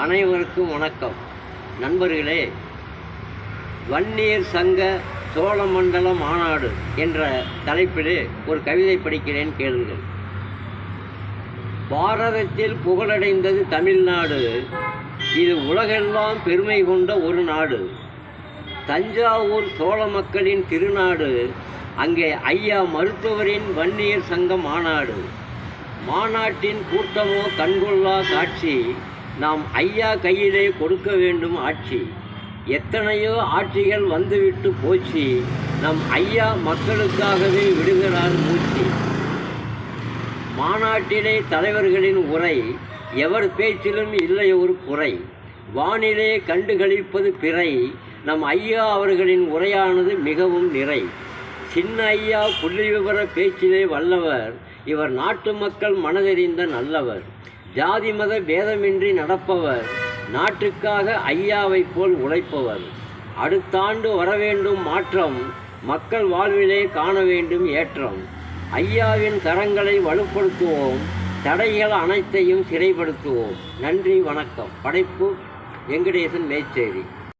அனைவருக்கும் வணக்கம். நண்பர்களே, வன்னியர் சங்க சோழமண்டல மாநாடு என்ற தலைப்பிலே ஒரு கவிதை படிக்கிறேன், கேளுங்கள். பாரதத்தில் புகழடைந்தது தமிழ்நாடு, இது உலகெல்லாம் பெருமை கொண்ட ஒரு நாடு. தஞ்சாவூர் சோழ மக்களின் திருநாடு, அங்கே ஐயா மருத்துவரின் வன்னியர் சங்க மாநாடு. மாநாட்டின் கூட்டமோ கண்கொள்ளா காட்சி, நாம் ஐயா கையிலே கொடுக்க வேண்டும் ஆட்சி. எத்தனையோ ஆட்சிகள் வந்துவிட்டு போச்சு, நம் ஐயா மக்களுக்காகவே விடுகிறார் மூச்சு. மாநாட்டிலே தலைவர்களின் உரை, எவர் பேச்சிலும் இல்லை ஒரு குறை. வானிலே கண்டுகளிப்பது பிறை, நம் ஐயா அவர்களின் உரையானது மிகவும் நிறை. சின்ன ஐயா புள்ளி விவர பேச்சிலே வல்லவர், இவர் நாட்டு மக்கள் மனதெறிந்த நல்லவர். ஜாதி மத பேதமின்றி நடப்பவர், நாட்டுக்காக ஐயாவை போல் உழைப்பவர். அடுத்த ஆண்டு வரவேண்டும் மாற்றம், மக்கள் வாழ்விலே காண வேண்டும் ஏற்றம். ஐயாவின் கரங்களை வலுப்படுத்துவோம், தடைகள் அனைத்தையும் சிறைப்படுத்துவோம். நன்றி, வணக்கம். படைப்பு வெங்கடேசன், மேச்சேரி.